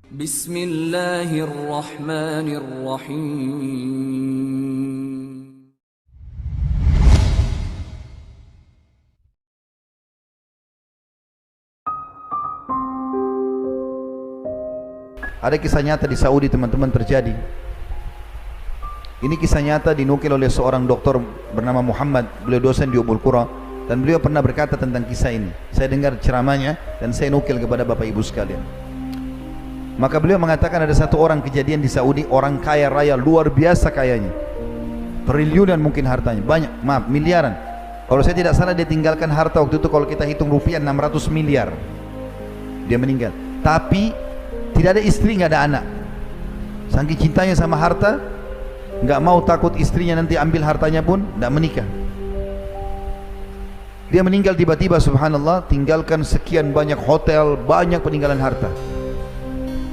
Bismillahirrahmanirrahim. Ada kisah nyata di Saudi teman-teman terjadi. Ini kisah nyata dinukil oleh seorang doktor bernama Muhammad. Beliau dosen di Ummul Qura dan beliau pernah berkata tentang kisah ini. Saya dengar ceramahnya dan saya nukil kepada Bapak Ibu sekalian. Maka beliau mengatakan ada satu orang kejadian di Saudi, orang kaya raya, luar biasa kayanya, triliunan mungkin hartanya, banyak, maaf, miliaran. Kalau saya tidak salah dia tinggalkan harta waktu itu kalau kita hitung rupiah 600 miliar. Dia meninggal, tapi tidak ada istri, nggak ada anak. Saking cintanya sama harta, nggak mau takut istrinya nanti ambil hartanya pun nggak menikah. Dia meninggal tiba-tiba, subhanallah, tinggalkan sekian banyak hotel, banyak peninggalan harta.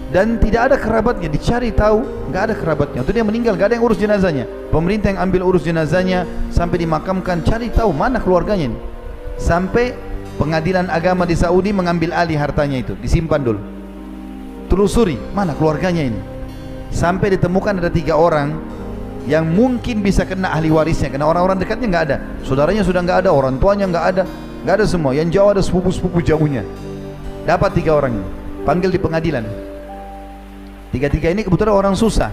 Dan tidak ada kerabatnya, dicari tahu nggak ada kerabatnya. Waktu dia meninggal nggak ada yang urus jenazahnya. Pemerintah yang ambil urus jenazahnya sampai dimakamkan, cari tahu mana keluarganya ini. Sampai pengadilan agama di Saudi mengambil alih hartanya itu, disimpan dulu. Telusuri mana keluarganya ini, sampai ditemukan ada 3 orang yang mungkin bisa kena ahli warisnya, karena orang-orang dekatnya nggak ada, saudaranya sudah nggak ada, orang tuanya nggak ada semua. Yang jauh ada sepupu-sepupu jauhnya. Dapat 3 orang ini, panggil di pengadilan. 3 ini kebetulan orang susah.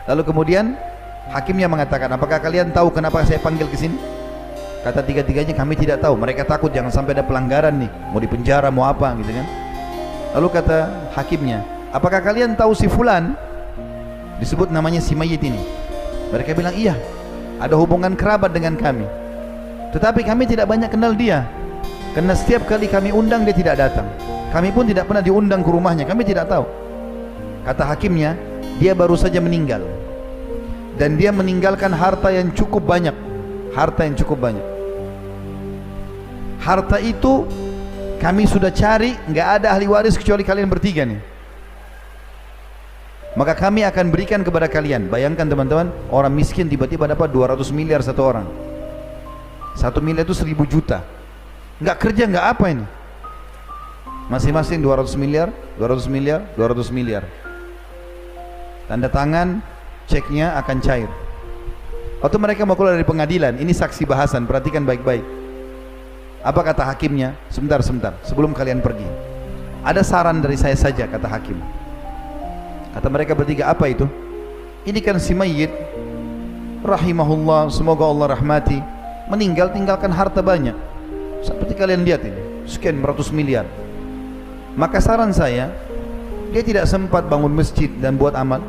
Lalu kemudian hakimnya mengatakan, apakah kalian tahu kenapa saya panggil ke sini? Kata 3-nya, kami tidak tahu. Mereka takut jangan sampai ada pelanggaran nih, mau dipenjara mau apa gitu kan. Lalu kata hakimnya, apakah kalian tahu si fulan? Disebut namanya si mayit ini. Mereka bilang, iya, ada hubungan kerabat dengan kami, tetapi kami tidak banyak kenal dia, karena setiap kali kami undang dia tidak datang. Kami pun tidak pernah diundang ke rumahnya, kami tidak tahu. Kata hakimnya, dia baru saja meninggal, dan dia meninggalkan harta yang cukup banyak. Harta yang cukup banyak. Harta itu kami sudah cari, nggak ada ahli waris kecuali kalian bertiga nih. Maka kami akan berikan kepada kalian. Bayangkan teman-teman, orang miskin tiba-tiba dapat 200 miliar satu orang. 1 miliar itu 1000 juta. Nggak kerja, nggak apa ini. Masing-masing 200 miliar, 200 miliar, 200 miliar. Tanda tangan, ceknya akan cair. Waktu mereka mau keluar dari pengadilan, ini saksi bahasan, perhatikan baik-baik. Apa kata hakimnya? Sebentar, sebelum kalian pergi, ada saran dari saya saja, kata hakim. Kata mereka bertiga, apa itu? Ini kan si mayit, rahimahullah, semoga Allah rahmati, meninggal tinggalkan harta banyak. Seperti kalian lihat ini, sekian ratus miliar. Maka saran saya, dia tidak sempat bangun masjid dan buat amal.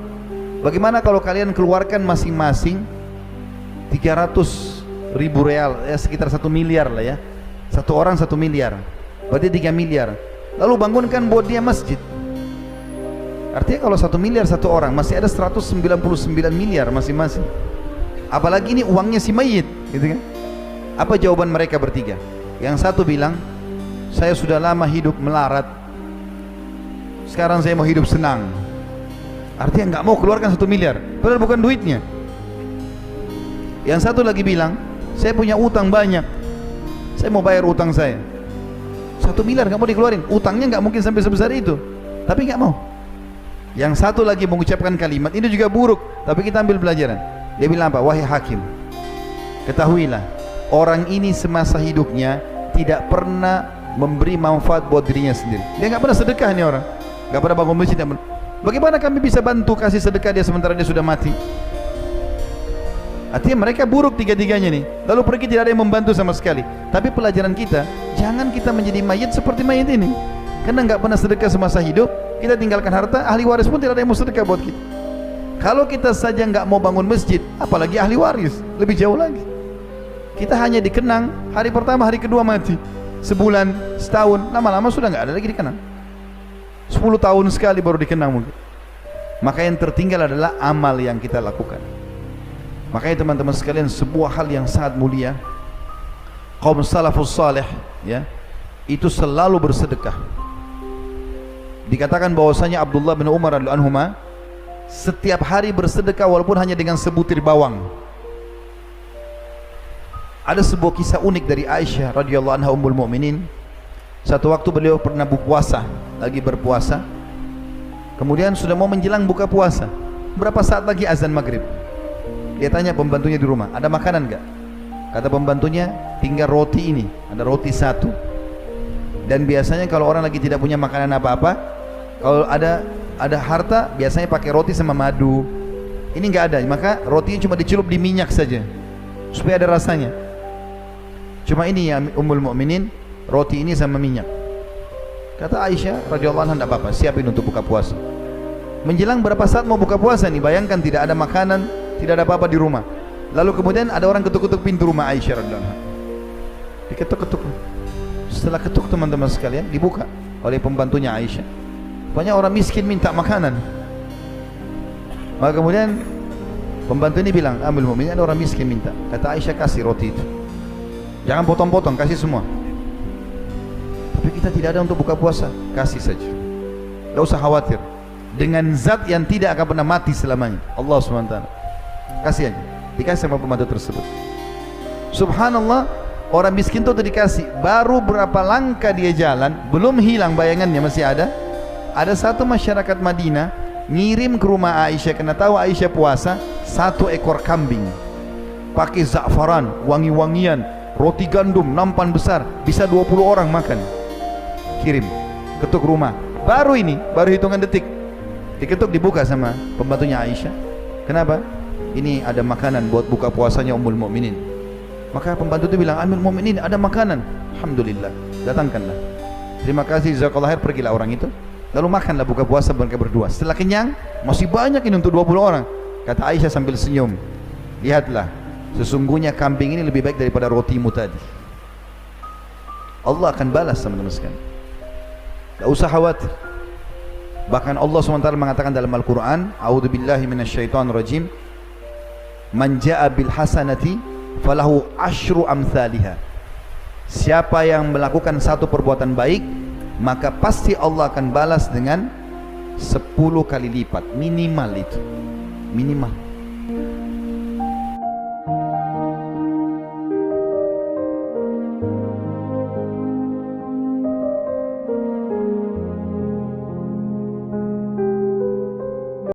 Bagaimana kalau kalian keluarkan masing-masing 300.000 real, ya sekitar 1 miliar lah ya. Satu orang 1 miliar, berarti 3 miliar. Lalu bangunkan buat dia masjid. Artinya kalau 1 miliar satu orang, masih ada 199 miliar masing-masing. Apalagi ini uangnya si mayit, gitu kan? Apa jawaban mereka bertiga? Yang satu bilang, saya sudah lama hidup melarat, sekarang saya mau hidup senang. Artinya nggak mau keluarkan 1 miliar, padahal bukan duitnya. Yang satu lagi bilang, saya punya utang banyak, saya mau bayar utang saya. 1 miliar nggak mau dikeluarin, utangnya nggak mungkin sampai sebesar itu, tapi nggak mau. Yang satu lagi mengucapkan kalimat ini juga buruk, tapi kita ambil pelajaran. Dia bilang apa? Wahai hakim, ketahuilah, orang ini semasa hidupnya tidak pernah memberi manfaat buat dirinya sendiri. Dia nggak pernah sedekah nih orang, nggak pernah bangun masjid. Bagaimana kami bisa bantu kasih sedekah dia sementara dia sudah mati? Artinya mereka buruk 3-nya nih. Lalu pergi tidak ada yang membantu sama sekali. Tapi pelajaran kita, jangan kita menjadi mayit seperti mayit ini. Karena nggak pernah sedekah semasa hidup, kita tinggalkan harta, ahli waris pun tidak ada yang mau sedekah buat kita. Kalau kita saja nggak mau bangun masjid, apalagi ahli waris, lebih jauh lagi. Kita hanya dikenang hari pertama, hari kedua mati. Sebulan, setahun, lama-lama sudah nggak ada lagi dikenang. 10 tahun sekali baru dikenang mungkin. Maka yang tertinggal adalah amal yang kita lakukan. Makanya teman-teman sekalian, sebuah hal yang sangat mulia, kaum salafus saleh ya, itu selalu bersedekah. Dikatakan bahwasanya Abdullah bin Umar radhiyallahu anhuma setiap hari bersedekah walaupun hanya dengan sebutir bawang. Ada sebuah kisah unik dari Aisyah radhiyallahu anha ummul mukminin. Satu waktu beliau pernah berpuasa, lagi berpuasa. Kemudian sudah mau menjelang buka puasa, berapa saat lagi azan maghrib. Dia tanya pembantunya di rumah, ada makanan enggak? Kata pembantunya, tinggal roti ini, ada roti satu. Dan biasanya kalau orang lagi tidak punya makanan apa-apa, kalau ada harta, biasanya pakai roti sama madu. Ini enggak ada, maka rotinya cuma dicelup di minyak saja supaya ada rasanya. Cuma ini ya Ummul Mukminin, roti ini sama minyak. Kata Aisyah radhiyallahu anha, enggak apa-apa, siapin untuk buka puasa. Menjelang berapa saat mau buka puasa nih, bayangkan tidak ada makanan, tidak ada apa-apa di rumah. Lalu kemudian ada orang ketuk-ketuk pintu rumah Aisyah radhiyallahu anha. Diketuk-ketuk. Setelah ketuk teman-teman sekalian, dibuka oleh pembantunya Aisyah. Banyak orang miskin minta makanan. Maka kemudian pembantu ini bilang, Ummul Mukminin, ada orang miskin minta. Kata Aisyah, kasih roti itu. Jangan potong-potong, kasih semua. Tapi kita tidak ada untuk buka puasa, kasih saja. Tidak usah khawatir. Dengan zat yang tidak akan pernah mati selamanya, Allah SWT. Kasih aja. Dikasih sama pembantu tersebut. Subhanallah, orang miskin itu dikasih. Baru berapa langkah dia jalan, belum hilang bayangannya, masih ada. Ada satu masyarakat Madinah ngirim ke rumah Aisyah, karena tahu Aisyah puasa, 1 ekor kambing pakai za'faran, wangi-wangian, roti gandum, nampan besar, bisa 20 orang makan. Kirim, ketuk rumah. Baru hitungan detik, diketuk, dibuka sama pembantunya Aisyah. Kenapa? Ini ada makanan buat buka puasanya Ummul Mukminin. Maka pembantu itu bilang, Ummul Mukminin, ada makanan. Alhamdulillah, datangkanlah. Terima kasih, jazakallahu khair. Pergilah orang itu, lalu makanlah buka puasa mereka berdua. Setelah kenyang, masih banyak ini untuk 20 orang. Kata Aisyah sambil senyum, lihatlah, sesungguhnya kambing ini lebih baik daripada rotimu tadi. Allah akan balas, teman-teman sekalian. Tak usah khawatir. Bahkan Allah SWT mengatakan dalam Al-Quran, A'udzubillahi minasyaitonirrajim, Man ja'a bil hasanati falahu asyru amthaliha. Siapa yang melakukan satu perbuatan baik, maka pasti Allah akan balas dengan 10 kali lipat, minimal itu, minimal.